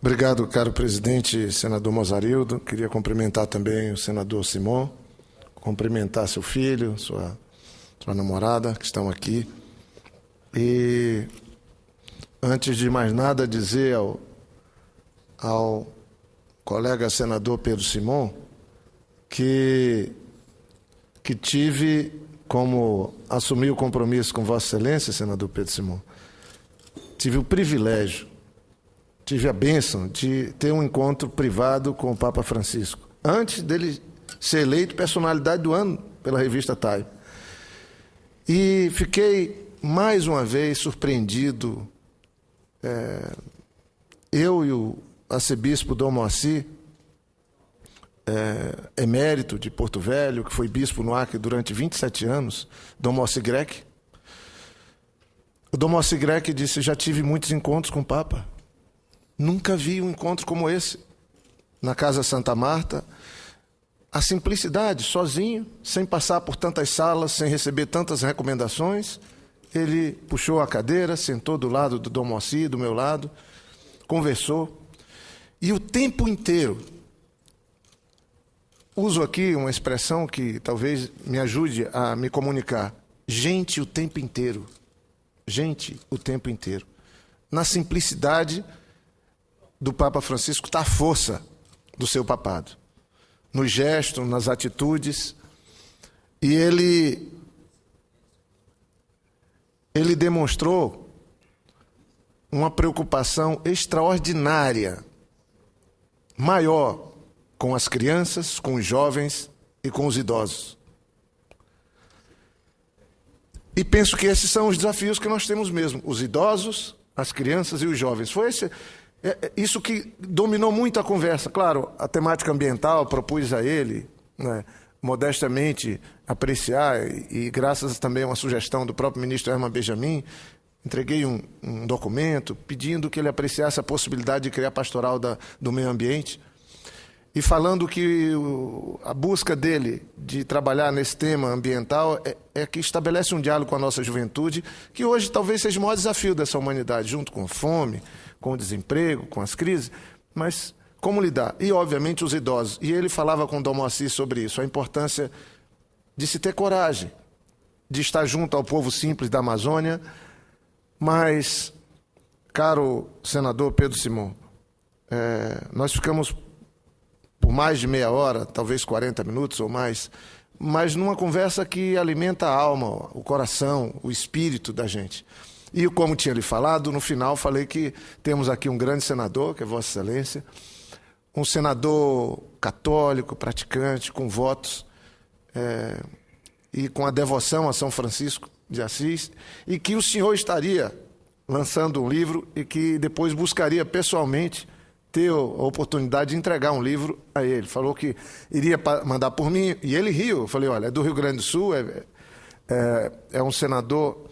Obrigado, caro presidente, senador Mozarildo. Queria cumprimentar também o senador Simon, cumprimentar seu filho, sua namorada, que estão aqui. E, antes de mais nada, dizer ao colega senador Pedro Simon que tive, como assumi o compromisso com Vossa Excelência, senador Pedro Simon, tive o privilégio, tive a bênção de ter um encontro privado com o Papa Francisco, antes dele ser eleito personalidade do ano pela revista Time. E fiquei, mais uma vez, surpreendido. Eu e o arcebispo Dom Moacir, emérito de Porto Velho, que foi bispo no Acre durante 27 anos, Dom Moacir Grec. O Dom Moacir Grec disse: já tive muitos encontros com o Papa. Nunca vi um encontro como esse. Na Casa Santa Marta, a simplicidade, sozinho, sem passar por tantas salas, sem receber tantas recomendações. Ele puxou a cadeira, sentou do lado do Dom Moacir, do meu lado, conversou. E o tempo inteiro, uso aqui uma expressão que talvez me ajude a me comunicar. Gente o tempo inteiro. Gente o tempo inteiro. Na simplicidade do Papa Francisco está a força do seu papado. Nos gestos, nas atitudes. E ele demonstrou uma preocupação extraordinária, maior, com as crianças, com os jovens e com os idosos. E penso que esses são os desafios que nós temos mesmo, os idosos, as crianças e os jovens. Foi isso que dominou muito a conversa. Claro, a temática ambiental propus a ele, né, modestamente apreciar, e graças também a uma sugestão do próprio ministro Herman Benjamin, entreguei um documento pedindo que ele apreciasse a possibilidade de criar pastoral do meio ambiente. E falando que a busca dele de trabalhar nesse tema ambiental é que estabelece um diálogo com a nossa juventude, que hoje talvez seja o maior desafio dessa humanidade, junto com a fome, com o desemprego, com as crises, mas como lidar? E, obviamente, os idosos. E ele falava com o Dom Moacir sobre isso, a importância de se ter coragem, de estar junto ao povo simples da Amazônia. Mas, caro senador Pedro Simon, nós ficamos por mais de meia hora, talvez 40 minutos ou mais, mas numa conversa que alimenta a alma, o coração, o espírito da gente. E como tinha lhe falado, no final falei que temos aqui um grande senador, que é Vossa Excelência, um senador católico, praticante, com votos, e com a devoção a São Francisco de Assis, e que o senhor estaria lançando um livro e que depois buscaria pessoalmente ter a oportunidade de entregar um livro a ele. Falou que iria mandar por mim, e ele riu. Eu falei: olha, é do Rio Grande do Sul, é um senador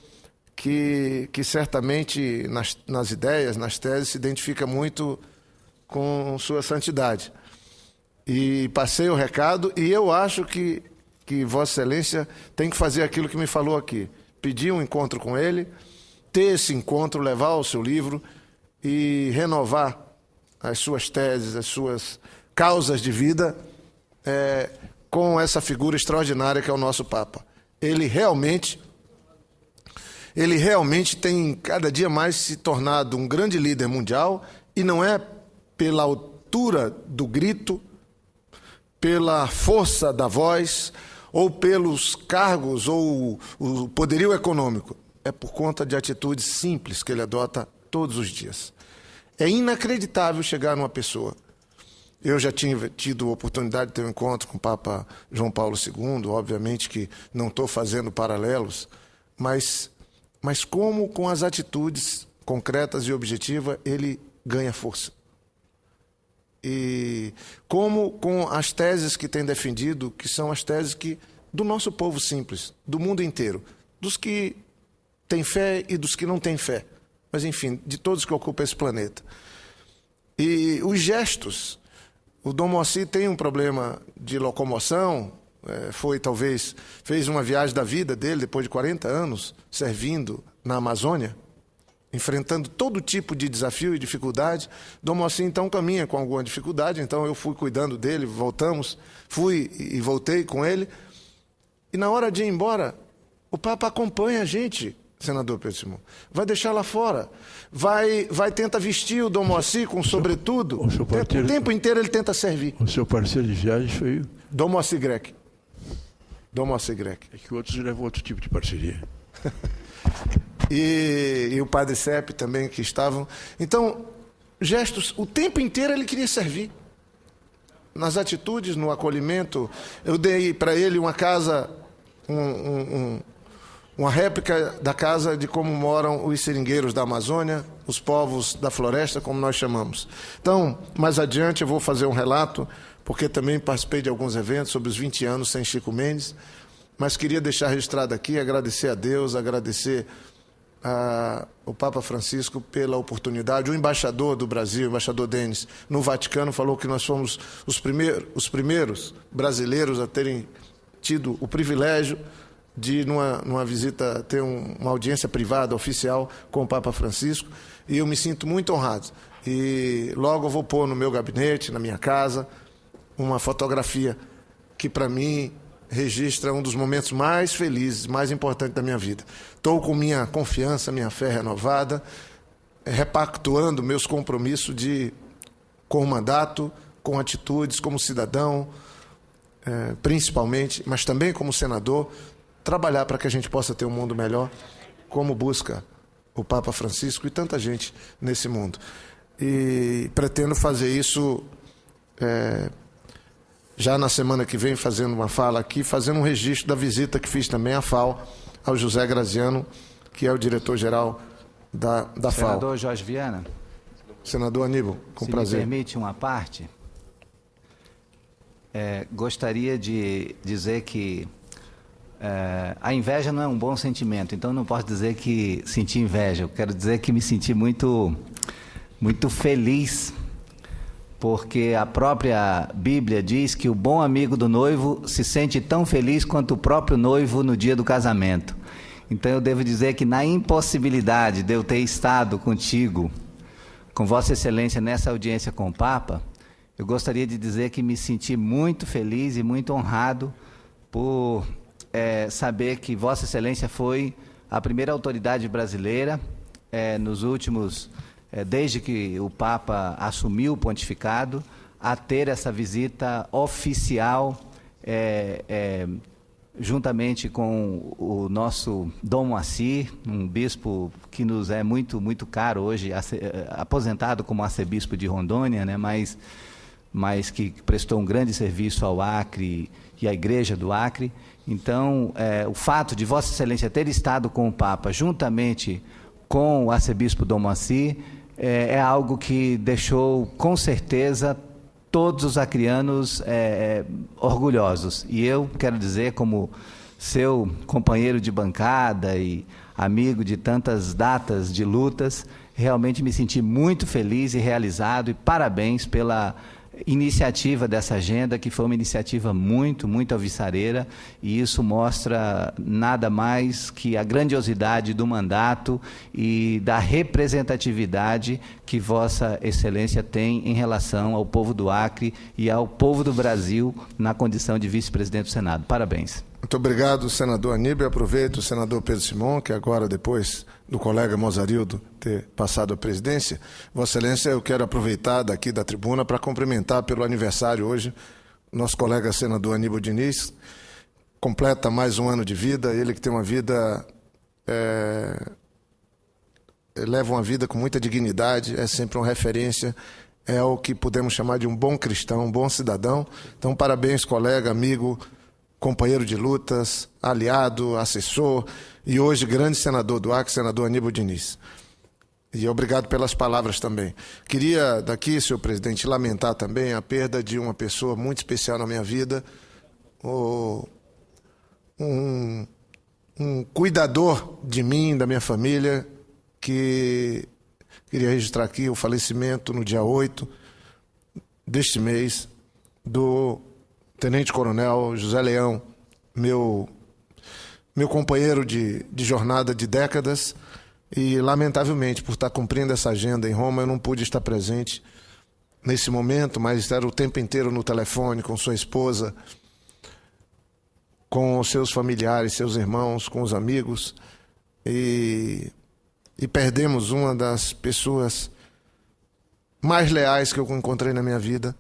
que certamente nas ideias, nas teses, se identifica muito com sua santidade. E passei o recado, e eu acho que Vossa Excelência tem que fazer aquilo que me falou aqui. Pedir um encontro com ele, ter esse encontro, levar o seu livro e renovar as suas teses, as suas causas de vida com essa figura extraordinária que é o nosso Papa. Ele realmente tem cada dia mais se tornado um grande líder mundial, e não é pela altura do grito, pela força da voz, ou pelos cargos, ou o poderio econômico. É por conta de atitudes simples que ele adota todos os dias. É inacreditável chegar numa pessoa. Eu já tinha tido a oportunidade de ter um encontro com o Papa João Paulo II, obviamente que não estou fazendo paralelos, mas como com as atitudes concretas e objetivas ele ganha força. E como com as teses que tem defendido, que são as teses do nosso povo simples, do mundo inteiro, dos que têm fé e dos que não têm fé, mas enfim, de todos que ocupam esse planeta. E os gestos, o Dom Moacir tem um problema de locomoção, fez uma viagem da vida dele, depois de 40 anos, servindo na Amazônia, enfrentando todo tipo de desafio e dificuldade. Dom Moacir, então, caminha com alguma dificuldade, então eu fui cuidando dele, fui e voltei com ele. E na hora de ir embora, o Papa acompanha a gente, senador Pedro Simão. Vai deixar lá fora. Vai tentar vestir o Dom Moacir com sobretudo. O tempo inteiro ele tenta servir. O seu parceiro de viagem foi Dom Moacir Grec. Dom Moacir Grec. É que outros levam outro tipo de parceria. E o padre Sepp também, que estavam. Então, gestos, o tempo inteiro ele queria servir. Nas atitudes, no acolhimento. Eu dei para ele uma casa, uma réplica da casa de como moram os seringueiros da Amazônia, os povos da floresta, como nós chamamos. Então, mais adiante eu vou fazer um relato, porque também participei de alguns eventos sobre os 20 anos sem Chico Mendes, mas queria deixar registrado aqui, agradecer a Deus, agradecer o Papa Francisco pela oportunidade. O embaixador do Brasil, o embaixador Denis, no Vaticano, falou que nós fomos os primeiros brasileiros a terem tido o privilégio de, numa visita, ter uma audiência privada, oficial, com o Papa Francisco, e eu me sinto muito honrado. E logo eu vou pôr no meu gabinete, na minha casa, uma fotografia que, para mim, registra um dos momentos mais felizes, mais importantes da minha vida. Estou com minha confiança, minha fé renovada, repactuando meus compromissos com o mandato, com atitudes, como cidadão, principalmente, mas também como senador, trabalhar para que a gente possa ter um mundo melhor, como busca o Papa Francisco e tanta gente nesse mundo. E pretendo fazer isso já na semana que vem, fazendo uma fala aqui, fazendo um registro da visita que fiz também à FAO, ao José Graziano, que é o diretor-geral da FAO. Senador Jorge Viana. Senador Aníbal, com prazer. Se me permite uma parte, gostaria de dizer que a inveja não é um bom sentimento, então não posso dizer que senti inveja, eu quero dizer que me senti muito, muito feliz, porque a própria Bíblia diz que o bom amigo do noivo se sente tão feliz quanto o próprio noivo no dia do casamento. Então eu devo dizer que na impossibilidade de eu ter estado contigo, com Vossa Excelência, nessa audiência com o Papa, eu gostaria de dizer que me senti muito feliz e muito honrado por saber que Vossa Excelência foi a primeira autoridade brasileira nos últimos, desde que o Papa assumiu o pontificado, a ter essa visita oficial, juntamente com o nosso Dom Moacir, um bispo que nos é muito, muito caro hoje, aposentado como arcebispo de Rondônia, né, mas que prestou um grande serviço ao Acre e à Igreja do Acre. Então, o fato de Vossa Excelência ter estado com o Papa, juntamente com o arcebispo Dom Moacir, é algo que deixou, com certeza, todos os acreanos orgulhosos. E eu quero dizer, como seu companheiro de bancada e amigo de tantas datas de lutas, realmente me senti muito feliz e realizado, e parabéns pela iniciativa dessa agenda, que foi uma iniciativa muito, muito alvissareira, e isso mostra nada mais que a grandiosidade do mandato e da representatividade que Vossa Excelência tem em relação ao povo do Acre e ao povo do Brasil na condição de vice-presidente do Senado. Parabéns. Muito obrigado, senador Aníbal. Aproveito o senador Pedro Simão, que agora, depois do colega Mozarildo ter passado a presidência, Vossa Excelência, eu quero aproveitar daqui da tribuna para cumprimentar pelo aniversário hoje nosso colega senador Aníbal Diniz, completa mais um ano de vida, ele que tem uma vida, leva uma vida com muita dignidade, é sempre uma referência, é o que podemos chamar de um bom cristão, um bom cidadão. Então, parabéns, colega, amigo, companheiro de lutas, aliado, assessor e hoje grande senador do Acre, senador Aníbal Diniz. E obrigado pelas palavras também. Queria daqui, senhor presidente, lamentar também a perda de uma pessoa muito especial na minha vida, um cuidador de mim, da minha família, que queria registrar aqui o falecimento no dia 8 deste mês do Tenente-Coronel José Leão, meu companheiro de jornada de décadas, E, lamentavelmente, por estar cumprindo essa agenda em Roma, eu não pude estar presente nesse momento, mas era o tempo inteiro no telefone com sua esposa, com os seus familiares, seus irmãos, com os amigos. E perdemos uma das pessoas mais leais que eu encontrei na minha vida.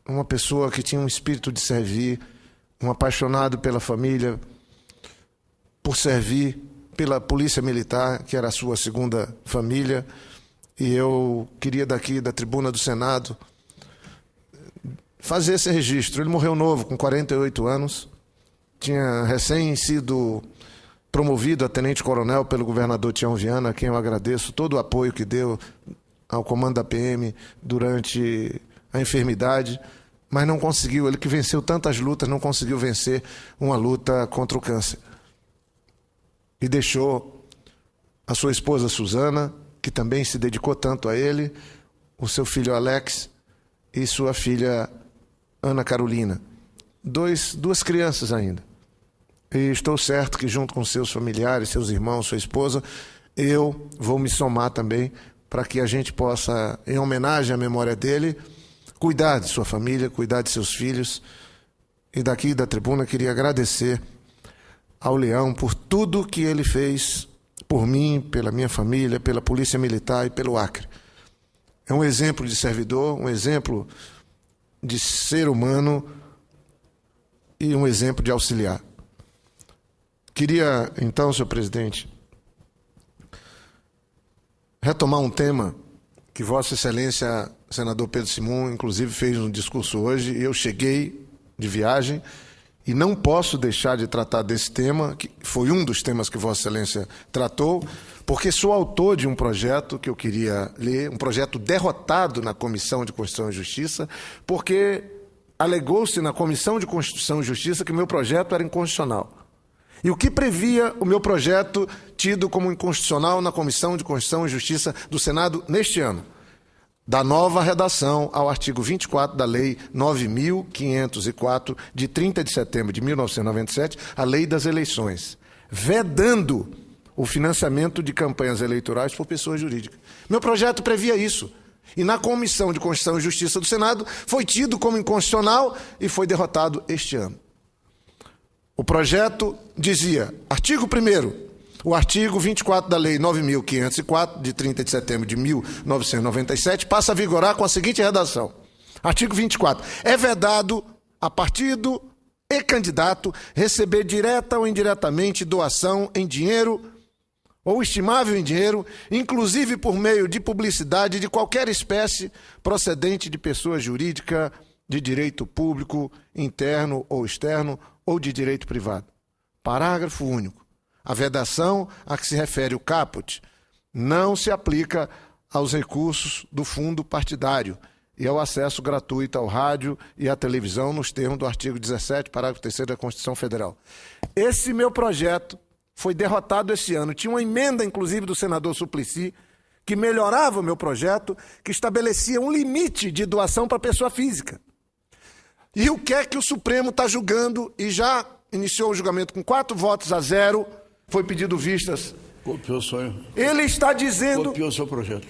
Uma pessoa que tinha um espírito de servir, um apaixonado pela família, por servir, pela Polícia Militar, que era a sua segunda família. E eu queria daqui, da tribuna do Senado, fazer esse registro. Ele morreu novo, com 48 anos. Tinha recém sido promovido a tenente-coronel pelo governador Tião Viana, a quem eu agradeço todo o apoio que deu ao comando da PM durante a enfermidade, mas não conseguiu. Ele que venceu tantas lutas, não conseguiu vencer uma luta contra o câncer. E deixou a sua esposa Suzana, que também se dedicou tanto a ele, o seu filho Alex e sua filha Ana Carolina. Duas crianças ainda. E estou certo que, junto com seus familiares, seus irmãos, sua esposa, eu vou me somar também para que a gente possa, em homenagem à memória dele, cuidar de sua família, cuidar de seus filhos. E daqui da tribuna queria agradecer ao Leão por tudo que ele fez por mim, pela minha família, pela Polícia Militar e pelo Acre. É um exemplo de servidor, um exemplo de ser humano e um exemplo de auxiliar. Queria, então, senhor presidente, retomar um tema que Vossa Excelência, senador Pedro Simon, inclusive fez um discurso hoje. Eu cheguei de viagem e não posso deixar de tratar desse tema, que foi um dos temas que Vossa Excelência tratou, porque sou autor de um projeto que eu queria ler, um projeto derrotado na Comissão de Constituição e Justiça, porque alegou-se na Comissão de Constituição e Justiça que meu projeto era inconstitucional. E o que previa o meu projeto tido como inconstitucional na Comissão de Constituição e Justiça do Senado neste ano? Da nova redação ao artigo 24 da Lei 9.504, de 30 de setembro de 1997, a Lei das Eleições, vedando o financiamento de campanhas eleitorais por pessoas jurídicas. Meu projeto previa isso. E na Comissão de Constituição e Justiça do Senado foi tido como inconstitucional e foi derrotado este ano. O projeto dizia, artigo 1º, o artigo 24 da Lei 9.504, de 30 de setembro de 1997, passa a vigorar com a seguinte redação. Artigo 24. É vedado a partido e candidato receber direta ou indiretamente doação em dinheiro ou estimável em dinheiro, inclusive por meio de publicidade de qualquer espécie procedente de pessoa jurídica de direito público, interno ou externo, ou de direito privado. Parágrafo único. A vedação a que se refere o caput não se aplica aos recursos do fundo partidário e ao acesso gratuito ao rádio e à televisão nos termos do artigo 17, parágrafo 3º da Constituição Federal. Esse meu projeto foi derrotado esse ano. Tinha uma emenda, inclusive, do senador Suplicy, que melhorava o meu projeto, que estabelecia um limite de doação para pessoa física. E o que é que o Supremo está julgando e já iniciou o julgamento com 4-0, foi pedido vistas. Copiou o sonho. Ele está dizendo... Copiou o seu projeto.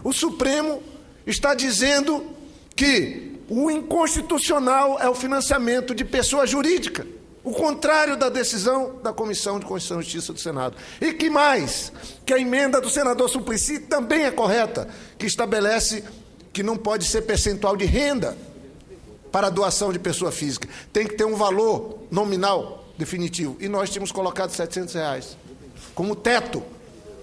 O Supremo está dizendo que o inconstitucional é o financiamento de pessoa jurídica, o contrário da decisão da Comissão de Constituição e Justiça do Senado. E que mais? Que a emenda do senador Suplicy também é correta, que estabelece que não pode ser percentual de renda para a doação de pessoa física. Tem que ter um valor nominal definitivo. E nós tínhamos colocado R$700 como teto,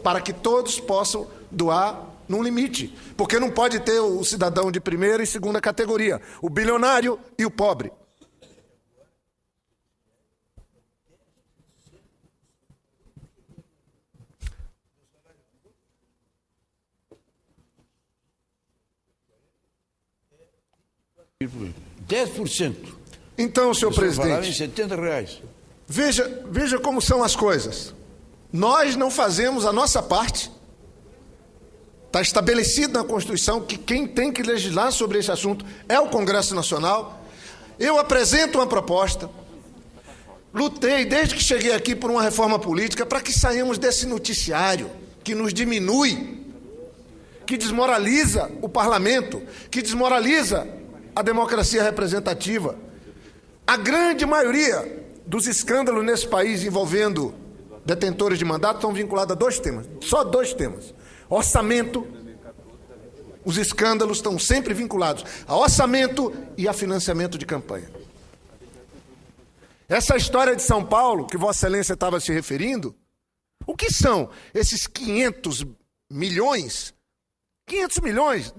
para que todos possam doar num limite. Porque não pode ter o cidadão de primeira e segunda categoria, o bilionário e o pobre. Tipo, 10%. Então, senhor presidente, em R$70. veja como são as coisas. Nós não fazemos a nossa parte. Está estabelecido na Constituição que quem tem que legislar sobre esse assunto é o Congresso Nacional. Eu apresento uma proposta Lutei desde que cheguei aqui por uma reforma política para que saiamos desse noticiário que nos diminui, que desmoraliza o parlamento, que desmoraliza a democracia representativa. A grande maioria dos escândalos nesse país envolvendo detentores de mandato estão vinculados a 2 temas, só 2 temas. Orçamento, os escândalos estão sempre vinculados a orçamento e a financiamento de campanha. Essa história de São Paulo, que Vossa Excelência estava se referindo, o que são esses 500 milhões? 500 milhões,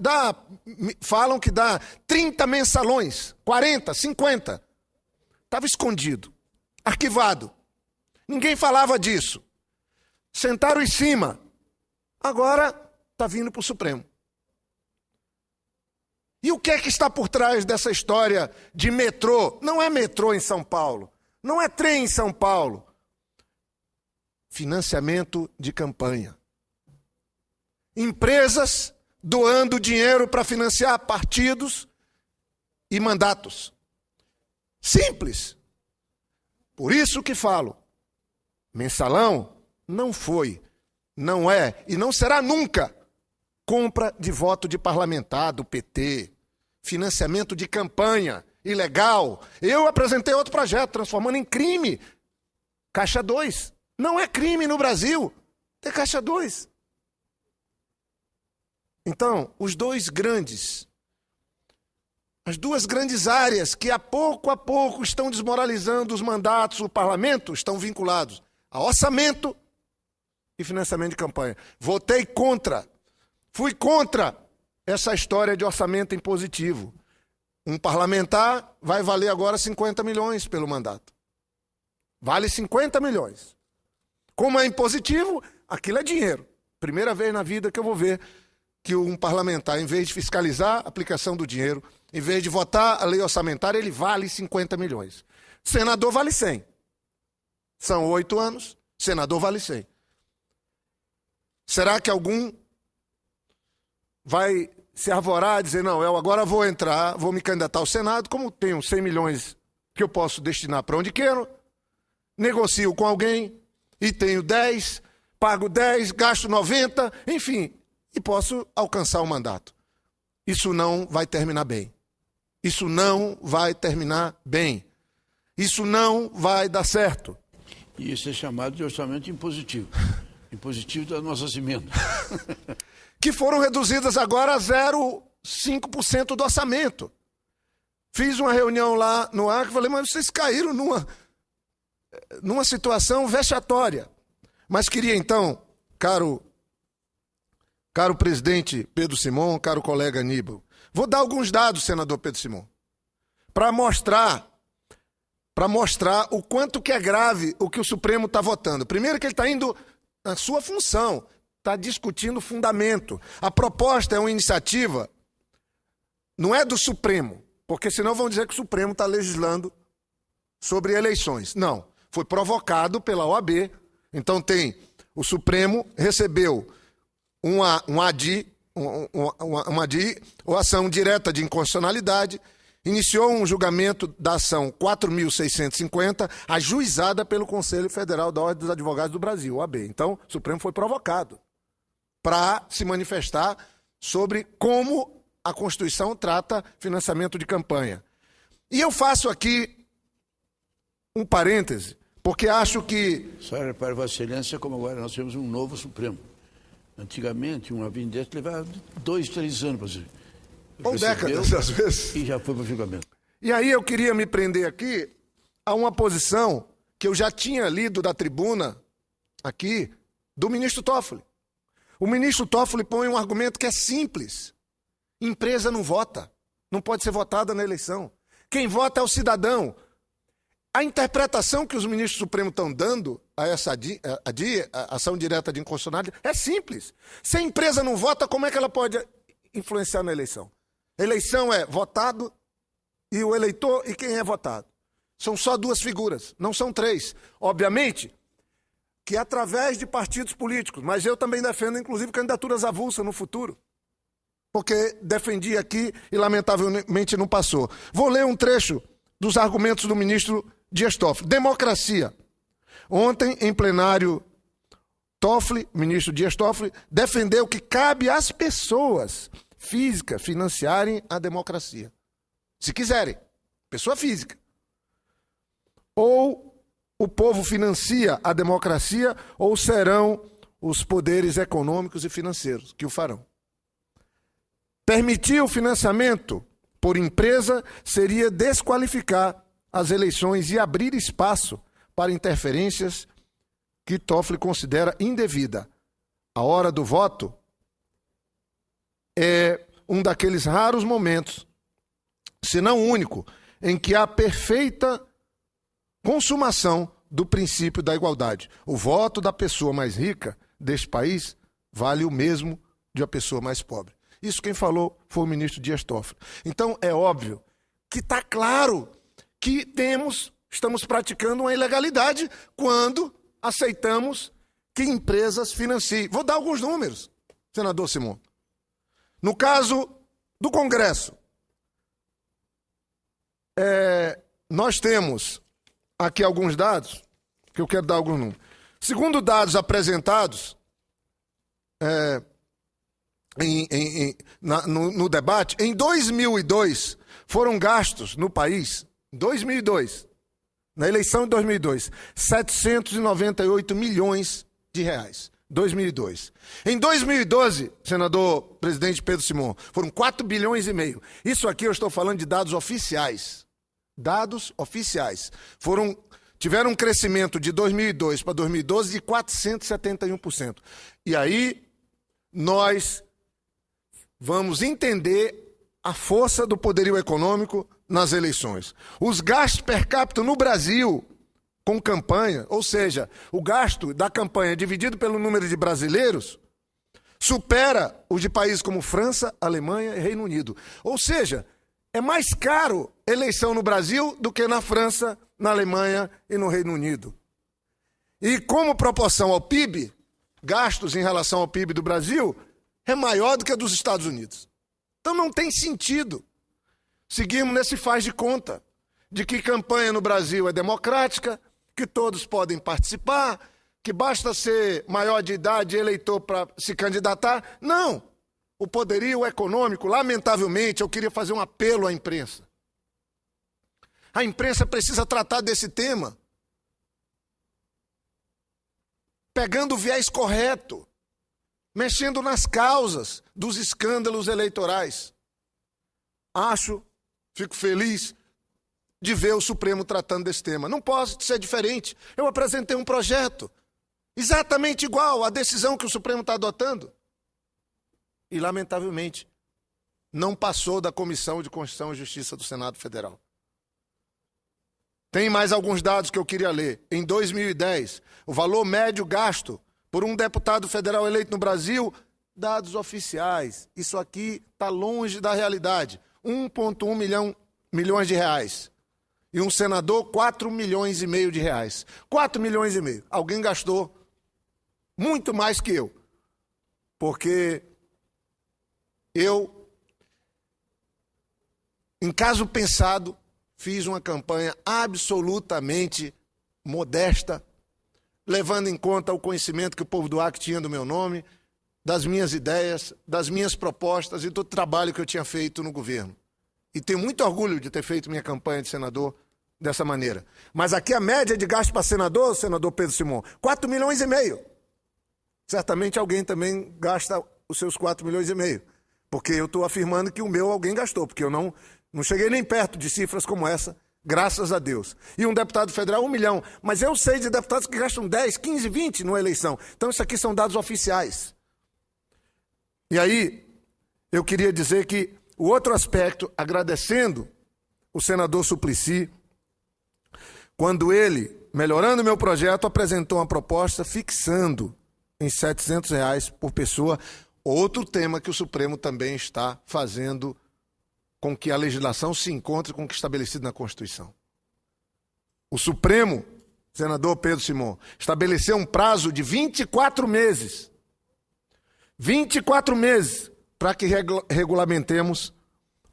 falam que dá 30 mensalões, 40, 50. Estava escondido, arquivado. Ninguém falava disso. Sentaram em cima. Agora está vindo para o Supremo. E o que é que está por trás dessa história de metrô? Não é metrô em São Paulo. Não é trem em São Paulo. Financiamento de campanha. Empresas doando dinheiro para financiar partidos e mandatos. Simples. Por isso que falo, mensalão não foi, não é e não será nunca compra de voto de parlamentar do PT, financiamento de campanha ilegal. Eu apresentei outro projeto transformando em crime Caixa 2. Não é crime no Brasil ter Caixa 2. Então, as duas grandes áreas que a pouco estão desmoralizando os mandatos do parlamento estão vinculados a orçamento e financiamento de campanha. Votei contra, fui contra essa história de orçamento impositivo. Um parlamentar vai valer agora 50 milhões pelo mandato. Vale 50 milhões. Como é impositivo, aquilo é dinheiro. Primeira vez na vida que eu vou ver que um parlamentar, em vez de fiscalizar a aplicação do dinheiro, em vez de votar a lei orçamentária, ele vale 50 milhões. Senador vale 100. São 8 anos, senador vale 100. Será que algum vai se arvorar e dizer, não, eu agora vou entrar, vou me candidatar ao Senado, como tenho 100 milhões que eu posso destinar para onde quero, negocio com alguém e tenho 10, pago 10, gasto 90, enfim, e posso alcançar o mandato. Isso não vai terminar bem. Isso não vai terminar bem. Isso não vai dar certo. E isso é chamado de orçamento impositivo. Impositivo das nossas emendas. Que foram reduzidas agora a 0,5% do orçamento. Fiz uma reunião lá no Acre e falei, mas vocês caíram numa situação vexatória. Mas queria então, caro presidente Pedro Simon, caro colega Aníbal, vou dar alguns dados, senador Pedro Simon, para mostrar o quanto que é grave o que o Supremo está votando. Primeiro que ele está indo na sua função, está discutindo fundamento. A proposta é uma iniciativa, não é do Supremo, porque senão vão dizer que o Supremo está legislando sobre eleições. Não, foi provocado pela OAB. Então o Supremo recebeu uma ADI, ou ação direta de inconstitucionalidade, iniciou um julgamento da ação 4.650, ajuizada pelo Conselho Federal da Ordem dos Advogados do Brasil, OAB. Então, o Supremo foi provocado para se manifestar sobre como a Constituição trata financiamento de campanha. E eu faço aqui um parêntese, porque acho que... Só repare, Vossa Excelência, como agora nós temos um novo Supremo. Antigamente, uma vinda dessa levava 2, 3 anos para ser. Ou décadas, às vezes. E já foi para o julgamento. E aí eu queria me prender aqui a uma posição que eu já tinha lido da tribuna aqui, do ministro Toffoli. O ministro Toffoli põe um argumento que é simples. Empresa não vota, não pode ser votada na eleição. Quem vota é o cidadão. A interpretação que os ministros do Supremo estão dando a essa a ação direta de inconstitucionalidade, é simples. Se a empresa não vota, como é que ela pode influenciar na eleição? A eleição é votado e o eleitor e quem é votado. São só 2 figuras, não são 3. Obviamente que através de partidos políticos, mas eu também defendo, inclusive, candidaturas avulsas no futuro. Porque defendi aqui e, lamentavelmente, não passou. Vou ler um trecho dos argumentos do ministro Dias Toffoli. Democracia. Ontem, em plenário, Toffoli, ministro Dias Toffoli, defendeu que cabe às pessoas físicas financiarem a democracia. Se quiserem. Pessoa física. Ou o povo financia a democracia, ou serão os poderes econômicos e financeiros que o farão. Permitir o financiamento por empresa seria desqualificar as eleições e abrir espaço para interferências que Toffoli considera indevida. A hora do voto é um daqueles raros momentos, se não o único, em que há perfeita consumação do princípio da igualdade. O voto da pessoa mais rica deste país vale o mesmo de uma pessoa mais pobre. Isso quem falou foi o ministro Dias Toffoli. Então é óbvio que está claro que estamos praticando uma ilegalidade quando aceitamos que empresas financiem. Vou dar alguns números, senador Simão. No caso do Congresso, nós temos aqui alguns dados, que eu quero dar alguns números. Segundo dados apresentados no debate, em 2002 foram gastos no país, em 2002, na eleição de 2002, 798 milhões de reais. 2002. Em 2012, senador presidente Pedro Simão, foram 4 bilhões e meio. Isso aqui eu estou falando de dados oficiais. Dados oficiais. Tiveram um crescimento de 2002 para 2012 de 471%. E aí nós vamos entender a força do poderio econômico nas eleições. Os gastos per capita no Brasil com campanha, ou seja, o gasto da campanha dividido pelo número de brasileiros, supera os de países como França, Alemanha e Reino Unido. Ou seja, é mais caro eleição no Brasil do que na França, na Alemanha e no Reino Unido. E como proporção ao PIB, gastos em relação ao PIB do Brasil, é maior do que a dos Estados Unidos. Então não tem sentido seguirmos nesse faz de conta de que campanha no Brasil é democrática, que todos podem participar, que basta ser maior de idade e eleitor para se candidatar. Não! O poderio econômico, lamentavelmente, eu queria fazer um apelo à imprensa. A imprensa precisa tratar desse tema pegando o viés correto, mexendo nas causas dos escândalos eleitorais. Fico feliz de ver o Supremo tratando desse tema. Não pode ser diferente. Eu apresentei um projeto exatamente igual à decisão que o Supremo está adotando. E, lamentavelmente, não passou da Comissão de Constituição e Justiça do Senado Federal. Tem mais alguns dados que eu queria ler. Em 2010, o valor médio gasto por um deputado federal eleito no Brasil, dados oficiais. Isso aqui está longe da realidade. 1,1 milhões de reais. E um senador, 4 milhões e meio de reais. 4 milhões e meio. Alguém gastou muito mais que eu. Porque eu, em caso pensado, fiz uma campanha absolutamente modesta, levando em conta o conhecimento que o povo do Acre tinha do meu nome, das minhas ideias, das minhas propostas e do trabalho que eu tinha feito no governo. E tenho muito orgulho de ter feito minha campanha de senador dessa maneira. Mas aqui a média de gasto para senador Pedro Simão, 4 milhões e meio. Certamente alguém também gasta os seus 4 milhões e meio. Porque eu estou afirmando que o meu alguém gastou, porque eu não cheguei nem perto de cifras como essa, graças a Deus. E um deputado federal, 1 milhão. Mas eu sei de deputados que gastam 10, 15, 20 numa eleição. Então isso aqui são dados oficiais. E aí, eu queria dizer que o outro aspecto, agradecendo o senador Suplicy, quando ele, melhorando o meu projeto, apresentou uma proposta fixando em R$700 por pessoa, outro tema que o Supremo também está fazendo com que a legislação se encontre com o que é estabelecido na Constituição. O Supremo, senador Pedro Simão, estabeleceu um prazo de 24 meses. 24 meses para que regulamentemos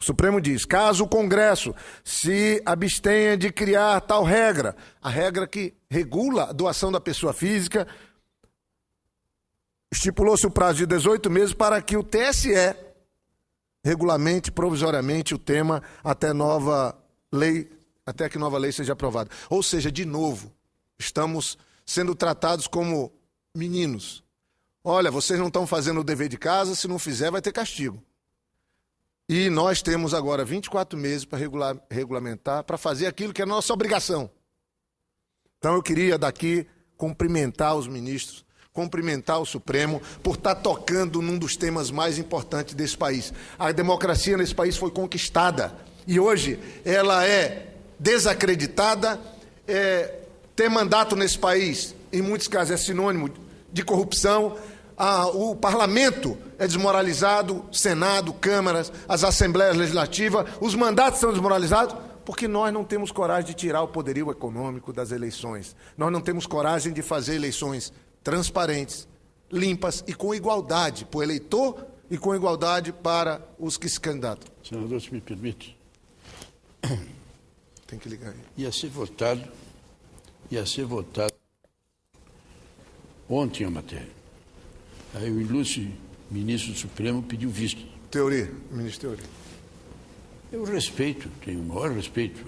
O Supremo diz, caso o Congresso se abstenha de criar tal regra, a regra que regula a doação da pessoa física, estipulou-se o prazo de 18 meses para que o TSE regulamente provisoriamente o tema até que nova lei seja aprovada. Ou seja, de novo, estamos sendo tratados como meninos. Olha, vocês não estão fazendo o dever de casa, se não fizer vai ter castigo. E nós temos agora 24 meses para regulamentar, para fazer aquilo que é nossa obrigação. Então eu queria daqui cumprimentar os ministros, cumprimentar o Supremo por estar tocando num dos temas mais importantes desse país. A democracia nesse país foi conquistada e hoje ela é desacreditada. Ter mandato nesse país, em muitos casos, é sinônimo de corrupção. O parlamento é desmoralizado, Senado, câmaras, as assembleias legislativas, os mandatos são desmoralizados porque nós não temos coragem de tirar o poderio econômico das eleições. Nós não temos coragem de fazer eleições transparentes, limpas e com igualdade para o eleitor e com igualdade para os que se candidatam. Senador, se me permite. Tem que ligar aí. Ia ser votado ontem a matéria. Aí o ilustre ministro do Supremo pediu vista. Ministro Teori. Eu respeito, tenho o maior respeito.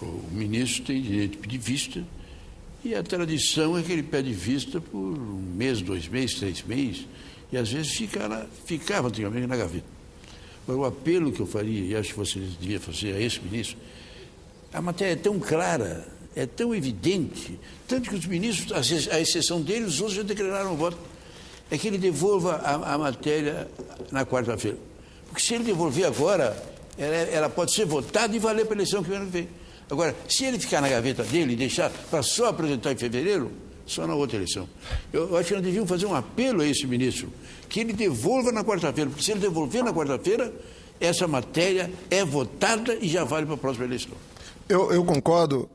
O ministro tem direito de pedir vista e a tradição é que ele pede vista por 1 mês, 2 meses, 3 meses e às vezes ficava antigamente na gaveta. Agora, o apelo que eu faria, e acho que você devia fazer a esse ministro, a matéria é tão clara, é tão evidente, tanto que os ministros, à exceção dele, os outros já declararam o voto, é que ele devolva a matéria na quarta-feira. Porque se ele devolver agora, ela pode ser votada e valer para a eleição que vem. Agora, se ele ficar na gaveta dele e deixar para só apresentar em fevereiro, só na outra eleição. Eu acho que nós devíamos fazer um apelo a esse ministro, que ele devolva na quarta-feira, porque se ele devolver na quarta-feira, essa matéria é votada e já vale para a próxima eleição. Eu concordo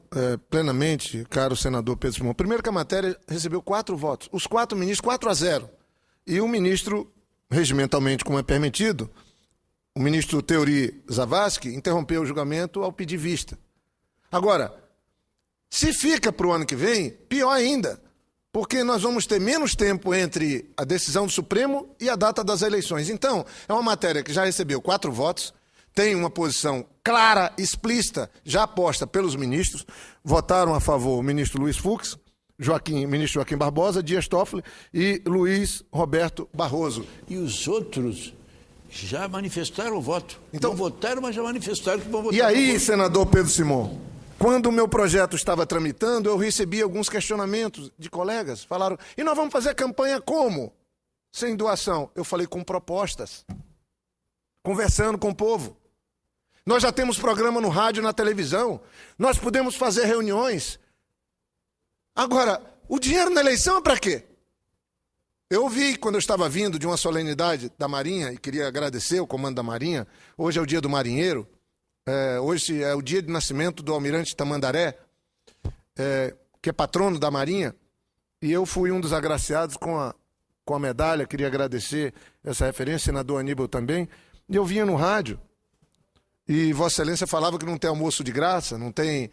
plenamente, caro senador Pedro Simão. Primeiro que a matéria recebeu 4 votos. Os 4 ministros, 4-0. E o ministro, regimentalmente como é permitido, o ministro Teori Zavascki interrompeu o julgamento ao pedir vista. Agora, se fica para o ano que vem, pior ainda, porque nós vamos ter menos tempo entre a decisão do Supremo e a data das eleições. Então, é uma matéria que já recebeu 4 votos, tem uma posição clara, explícita, já posta pelos ministros. Votaram a favor o ministro Luiz Fux, ministro Joaquim Barbosa, Dias Toffoli e Luiz Roberto Barroso. E os outros já manifestaram o voto. Então, não votaram, mas já manifestaram que vão votar. E aí, senador Pedro Simão, quando o meu projeto estava tramitando, eu recebi alguns questionamentos de colegas. Falaram, e nós vamos fazer campanha como? Sem doação. Eu falei, com propostas. Conversando com o povo. Nós já temos programa no rádio e na televisão. Nós podemos fazer reuniões. Agora, o dinheiro na eleição é para quê? Eu ouvi, quando eu estava vindo de uma solenidade da Marinha, e queria agradecer o comando da Marinha, hoje é o dia do marinheiro, hoje é o dia de nascimento do almirante Tamandaré, que é patrono da Marinha, e eu fui um dos agraciados com a medalha, queria agradecer essa referência, senador Aníbal também, e eu vinha no rádio, e Vossa Excelência falava que não tem almoço de graça, não tem...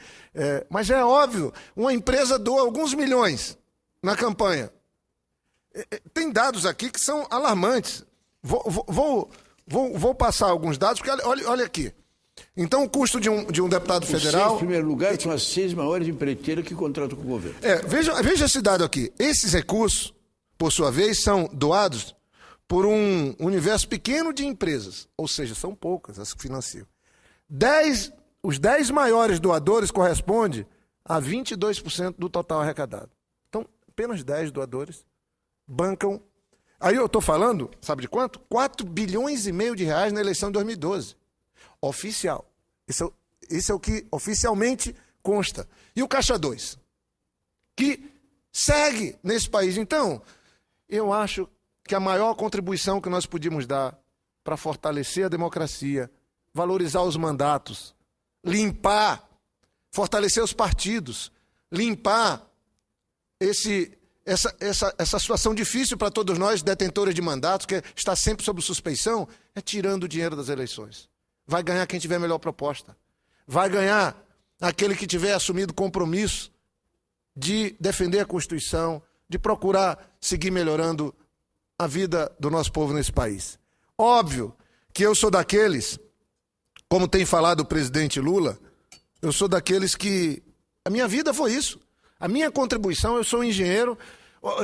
mas é óbvio, uma empresa doa alguns milhões na campanha. Tem dados aqui que são alarmantes. Vou passar alguns dados, porque olha aqui. Então, o custo de um deputado federal... Em primeiro lugar, são as 6 maiores empreiteiras que contratam com o governo. Veja esse dado aqui. Esses recursos, por sua vez, são doados por um universo pequeno de empresas. Ou seja, são poucas as que financiam. Os 10 maiores doadores correspondem a 22% do total arrecadado. Então, apenas 10 doadores bancam. Aí eu estou falando, sabe de quanto? 4,5 bilhões de reais na eleição de 2012. Oficial. Esse é o que oficialmente consta. E o Caixa 2, que segue nesse país. Então, eu acho que a maior contribuição que nós podíamos dar para fortalecer a democracia, valorizar os mandatos, limpar, fortalecer os partidos, limpar essa situação difícil para todos nós, detentores de mandatos, que está sempre sob suspeição, é tirando o dinheiro das eleições. vai ganhar quem tiver a melhor proposta. Vai ganhar aquele que tiver assumido compromisso de defender a Constituição, de procurar seguir melhorando a vida do nosso povo nesse país. Óbvio que eu sou daqueles, como tem falado o presidente Lula, eu sou daqueles que... A minha vida foi isso. A minha contribuição, eu sou um engenheiro,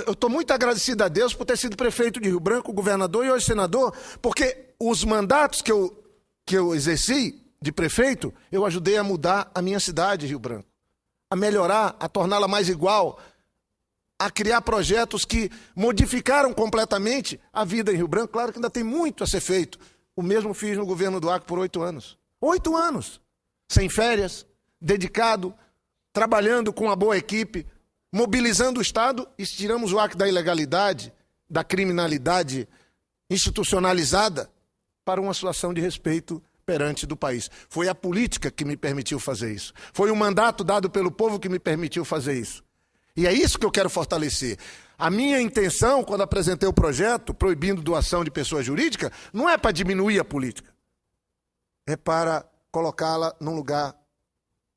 eu estou muito agradecido a Deus por ter sido prefeito de Rio Branco, governador e hoje senador, porque os mandatos que eu exerci de prefeito, eu ajudei a mudar a minha cidade, Rio Branco, a melhorar, a torná-la mais igual, a criar projetos que modificaram completamente a vida em Rio Branco. Claro que ainda tem muito a ser feito. O mesmo fiz no governo do Acre por 8 anos. 8 anos, sem férias, dedicado, trabalhando com uma boa equipe, mobilizando o Estado e tiramos o Acre da ilegalidade, da criminalidade institucionalizada para uma situação de respeito perante do país. Foi a política que me permitiu fazer isso. Foi o mandato dado pelo povo que me permitiu fazer isso. E é isso que eu quero fortalecer. A minha intenção, quando apresentei o projeto proibindo doação de pessoa jurídica, não é para diminuir a política. É para colocá-la num lugar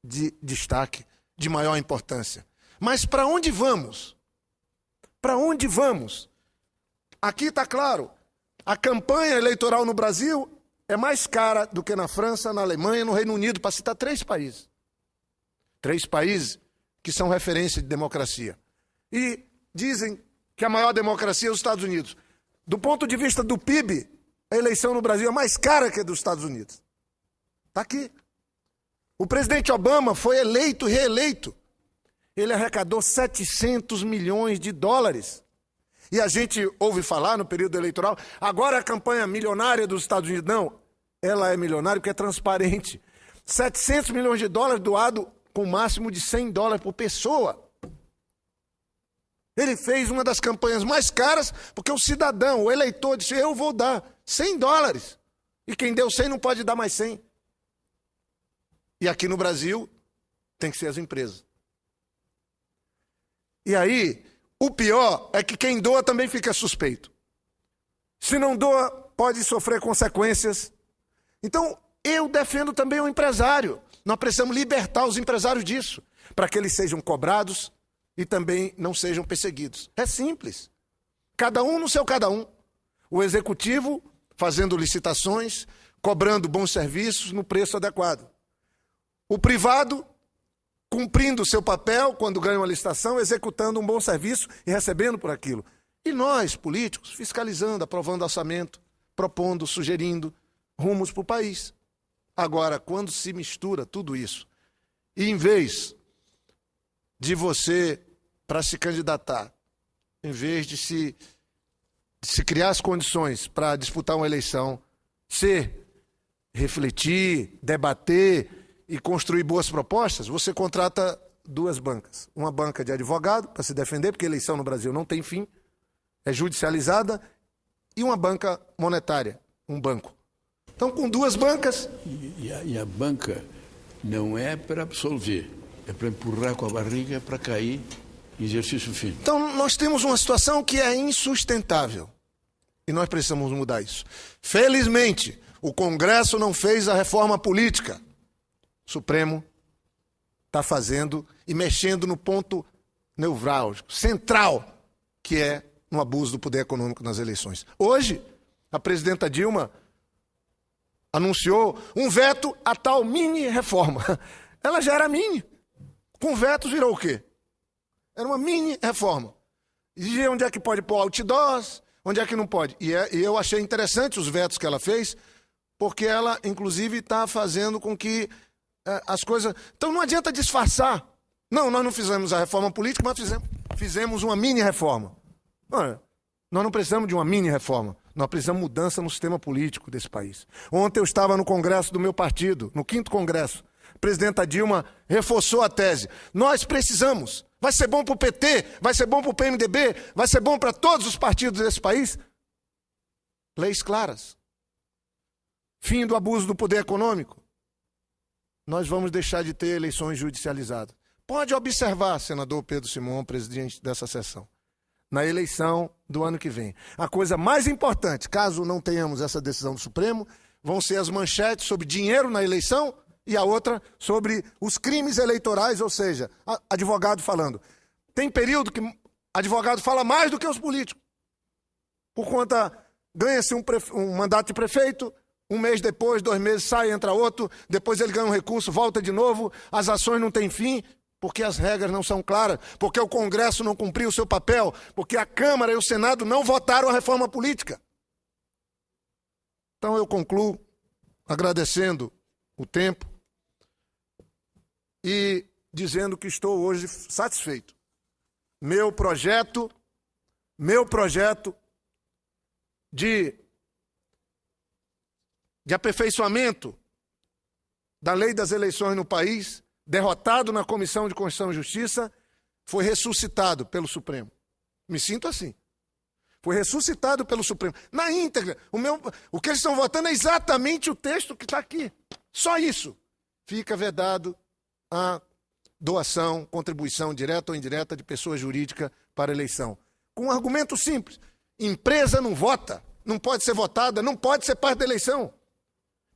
de destaque, de maior importância. Mas para onde vamos? Para onde vamos? Aqui está claro, a campanha eleitoral no Brasil é mais cara do que na França, na Alemanha, no Reino Unido, para citar 3 países. 3 países que são referência de democracia. E dizem que a maior democracia é os Estados Unidos. Do ponto de vista do PIB, a eleição no Brasil é mais cara que a dos Estados Unidos. Está aqui. O presidente Obama foi eleito e reeleito. Ele arrecadou 700 milhões de dólares. E a gente ouve falar no período eleitoral, agora a campanha milionária dos Estados Unidos. Não, ela é milionária porque é transparente. 700 milhões de dólares doado com o máximo de 100 dólares por pessoa. Ele fez uma das campanhas mais caras, porque o cidadão, o eleitor, disse, eu vou dar 100 dólares. E quem deu 100 não pode dar mais 100. E aqui no Brasil, tem que ser as empresas. E aí, o pior é que quem doa também fica suspeito. Se não doa, pode sofrer consequências. Então, eu defendo também o empresário. Nós precisamos libertar os empresários disso, para que eles sejam cobrados e também não sejam perseguidos. É simples. Cada um no seu cada um. O executivo fazendo licitações, cobrando bons serviços no preço adequado. O privado cumprindo o seu papel quando ganha uma licitação, executando um bom serviço e recebendo por aquilo. E nós, políticos, fiscalizando, aprovando orçamento, propondo, sugerindo rumos para o país. Agora, quando se mistura tudo isso, e em vez de você, para se candidatar, em vez de se criar as condições para disputar uma eleição, refletir, debater e construir boas propostas, você contrata 2 bancas. Uma banca de advogado, para se defender, porque a eleição no Brasil não tem fim, é judicializada, e uma banca monetária, um banco. Então, com 2 bancas... E a banca não é para absolver, é para empurrar com a barriga para cair em exercício fim. Então, nós temos uma situação que é insustentável. E nós precisamos mudar isso. Felizmente, o Congresso não fez a reforma política. O Supremo está fazendo e mexendo no ponto nevrálgico, central, que é no abuso do poder econômico nas eleições. Hoje, a presidenta Dilma anunciou um veto a tal mini-reforma. Ela já era mini. Com vetos virou o quê? Era uma mini-reforma. E onde é que pode pôr outdoors, onde é que não pode? E eu achei interessante os vetos que ela fez, porque ela, inclusive, está fazendo com que as coisas... Então não adianta disfarçar. Não, nós não fizemos a reforma política, mas fizemos uma mini-reforma. Nós não precisamos de uma mini-reforma. Nós precisamos de mudança no sistema político desse país. Ontem eu estava no congresso do meu partido, no 5º congresso. A presidenta Dilma reforçou a tese. Nós precisamos. Vai ser bom para o PT, vai ser bom para o PMDB, vai ser bom para todos os partidos desse país. Leis claras. Fim do abuso do poder econômico. Nós vamos deixar de ter eleições judicializadas. Pode observar, senador Pedro Simão, presidente dessa sessão, na eleição do ano que vem. A coisa mais importante, caso não tenhamos essa decisão do Supremo, vão ser as manchetes sobre dinheiro na eleição e a outra sobre os crimes eleitorais, ou seja, advogado falando. Tem período que advogado fala mais do que os políticos. Por conta, ganha-se um mandato de prefeito, um mês depois, 2 meses, sai, entra outro, depois ele ganha um recurso, volta de novo, as ações não têm fim, porque as regras não são claras, porque o Congresso não cumpriu o seu papel, porque a Câmara e o Senado não votaram a reforma política. Então eu concluo agradecendo o tempo e dizendo que estou hoje satisfeito. Meu projeto de aperfeiçoamento da lei das eleições no país, derrotado na Comissão de Constituição e Justiça, foi ressuscitado pelo Supremo. Me sinto assim. Foi ressuscitado pelo Supremo. Na íntegra, o que eles estão votando é exatamente o texto que está aqui. Só isso. Fica vedado a doação, contribuição direta ou indireta de pessoa jurídica para a eleição. Com um argumento simples. Empresa não vota, não pode ser votada, não pode ser parte da eleição.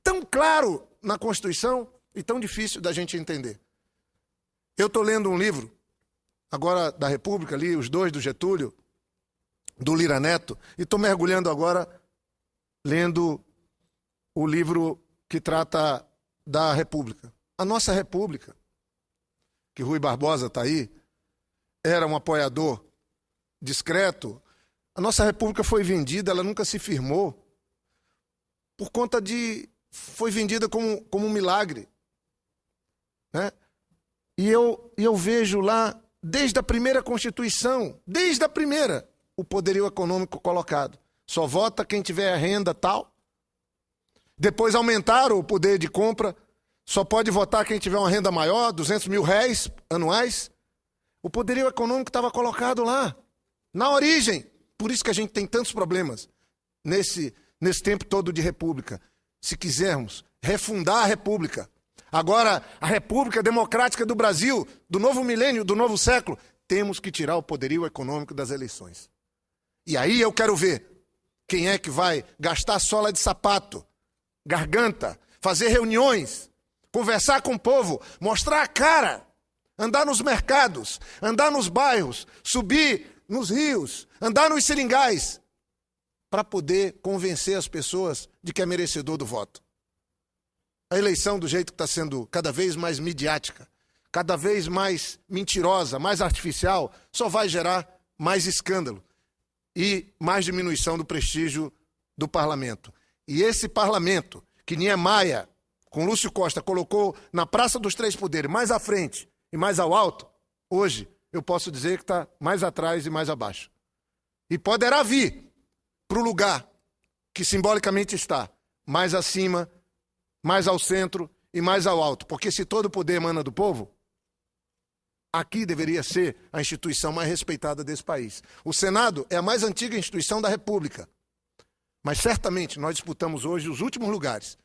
Tão claro na Constituição e tão difícil da gente entender. Eu estou lendo um livro, agora da República, li os 2 do Getúlio, do Lira Neto, e estou mergulhando agora, lendo o livro que trata da República. A nossa República, que Rui Barbosa está aí, era um apoiador discreto. A nossa República foi vendida, ela nunca se firmou, por conta de... foi vendida como um milagre. Né? E eu vejo lá, desde a primeira Constituição, desde a primeira, o poderio econômico colocado. Só vota quem tiver renda tal. Depois aumentaram o poder de compra, só pode votar quem tiver uma renda maior, R$200 mil anuais. O poderio econômico estava colocado lá, na origem. Por isso que a gente tem tantos problemas nesse tempo todo de república. Se quisermos refundar a república, agora a República Democrática do Brasil, do novo milênio, do novo século, temos que tirar o poderio econômico das eleições. E aí eu quero ver quem é que vai gastar sola de sapato, garganta, fazer reuniões, conversar com o povo, mostrar a cara, andar nos mercados, andar nos bairros, subir nos rios, andar nos seringais, para poder convencer as pessoas de que é merecedor do voto. A eleição, do jeito que está sendo cada vez mais midiática, cada vez mais mentirosa, mais artificial, só vai gerar mais escândalo e mais diminuição do prestígio do parlamento. E esse parlamento, que Niemeyer, com Lúcio Costa, colocou na Praça dos Três Poderes, mais à frente e mais ao alto, hoje eu posso dizer que está mais atrás e mais abaixo. E poderá vir para o lugar que simbolicamente está, mais acima, mais ao centro e mais ao alto. Porque se todo o poder emana do povo, aqui deveria ser a instituição mais respeitada desse país. O Senado é a mais antiga instituição da República. Mas certamente nós disputamos hoje os últimos lugares.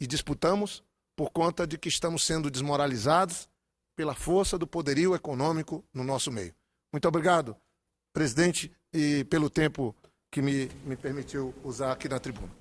E disputamos por conta de que estamos sendo desmoralizados pela força do poderio econômico no nosso meio. Muito obrigado, presidente, e pelo tempo que me permitiu usar aqui na tribuna.